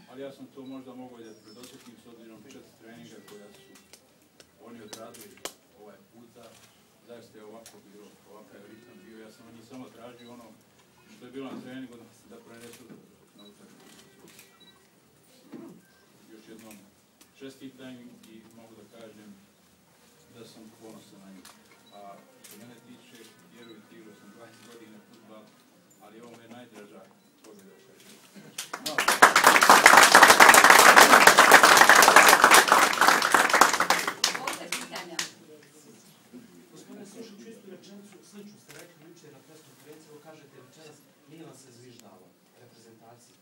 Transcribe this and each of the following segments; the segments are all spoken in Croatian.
ali ja sam to možda mogao da predosjetim s obzirom 4 treninga koja su oni odradili ovaj puta. Zaista je ovako bilo, ovakav je ritam bio. Ja sam od njih samo tražio ono što je bilo na treningu da prenesu na utakmicu. Još jednom čestitam i mogu da kažem da sam ponosan na njih. A što mene tiče, vjerujte, igrao sam 20 godina fudbal, ali ovo me je najdraža pobjeda u karijeri. Gospodine Sušiću, istu rečenicu sličnu ste rekli jučer na press konferenciji, kažete večeras Milan se zviždava reprezentaciji.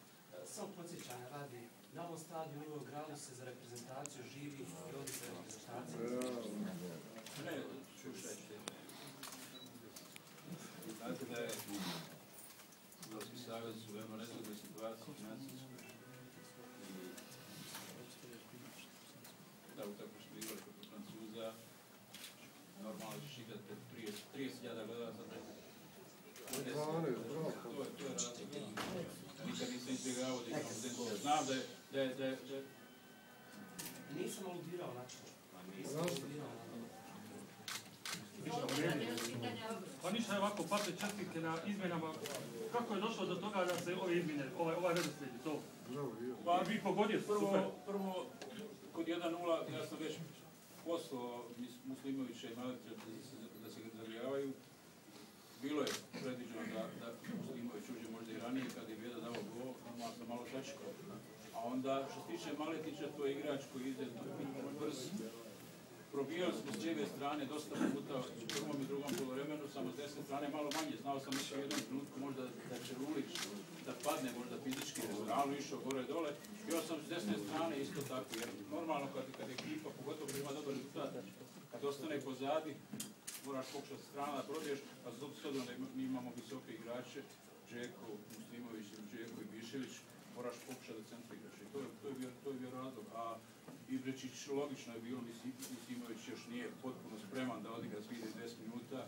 Samo podsjećanja radi, na ovom stadionu u gradu se za reprezentaciju živi i rodi se reprezentacija. Ne, slušajte. Znate da je Hrvatski savez u veoma nezgodnoj situaciji financijskoj i da utakmicu igrali protiv Francuza, normalno ćeš igrati 30.000 gledalaca. To je razlog. Nikad nisam izbjegavao da igram u Dentu. Znam da je... Nisam aludirao na to. Nisam aludirao na to. Pa ništa je ovako, Pate, čestitke na izmjenama. Kako je došlo do toga da se ove izmjene, ovaj redoslijed i to? Pa vi pogodio, super. Prvo, kod 1:0, ja sam već poslao Muslimovića i Malića da se zagrijavaju. Bilo je predviđeno da Muslimović uđe možda i ranije kada je Vjeda dao gol, normalno sam malo sačekao. A onda, što se tiče Maletića, to je igrač koji ide brz. Probijali smo s lijeve strane dosta puta u prvom i drugom poluvremenu, samo s desne strane malo manje. Znao sam u jednom trenutku možda da će Rulić da padne možda fizički, realno išao gore dole. Bio sam s desne strane isto tako, jer normalno kad ekipa, pogotovo kad ima dobar rezultat, kad ostane pozadi, moraš pokušati strana da probiješ, a s obzirom da mi imamo visoke igrače, Džeko, Muslimović, Džeko i Bišević, moraš pokušati da centriraš. I to je bio razlog. A Ibrečić, logično je bilo, Muslimović još nije potpuno spreman da odigra svih 10 minuta.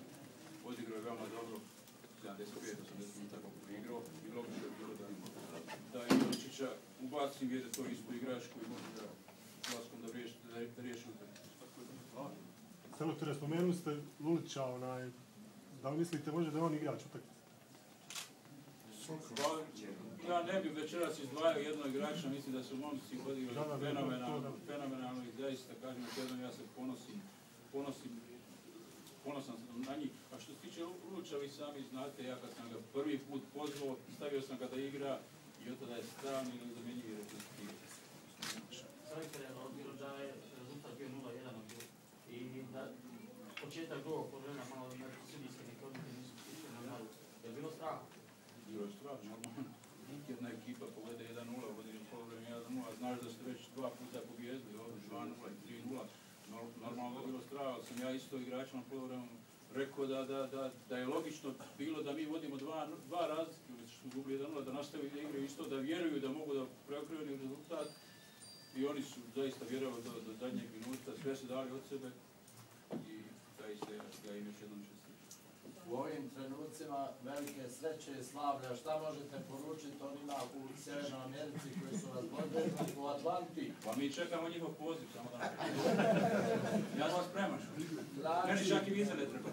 Odigrao je veoma dobro, 75-80 minuta kako je igrao i logično je bilo da Ibrečića ubacim jer je to isto igrač koji može da ulaskom da riješi utakmicu. Selektore, spomenuli ste Lulića, da li mislite može da je on igrač utakmice? Ja ne bih večeras izdvajao jednog igrača, mislim da su momci odigrali fenomenalno i zaista kažem još jednom, ja se ponosan sam na njih. A što se tiče Lulića, vi sami znate, ja kad sam ga prvi put pozvao, stavio sam ga da igra i od tada je stalni ili zamjenjivi reprezentativac. Selektore, bilo da je rezultat bio 0-1 i da početak drugog poluvremena malo sudijske neke odluke nisu stišle na malo. Je bilo strah? Bilo je strah, normalno. Jedna ekipa povede 1:0, vodi u poluvremenu 1:0, znaš da ste već 2 puta pobijedili, ovdje 2:0 i 3:0. Normalno je bilo strah, ali sam ja isto igračima na poluvremenu rekao da je logično bilo da mi vodimo dva razlike, što smo gubili 1:0, da nastavi da igraju isto, da vjeruju da mogu da preokrenu rezultat. I oni su zaista vjerovali do zadnjeg minuta, sve su dali od sebe i zaista ja im još jednom čestitam. U ovim trenucima velike sreće i slavlja, šta možete poručiti onima u Sjevernoj Americi koji su razvodili u Atlanti? Pa mi čekamo njihov poziv, samo da. Ja sam spreman. Meni čak i vize ne treba.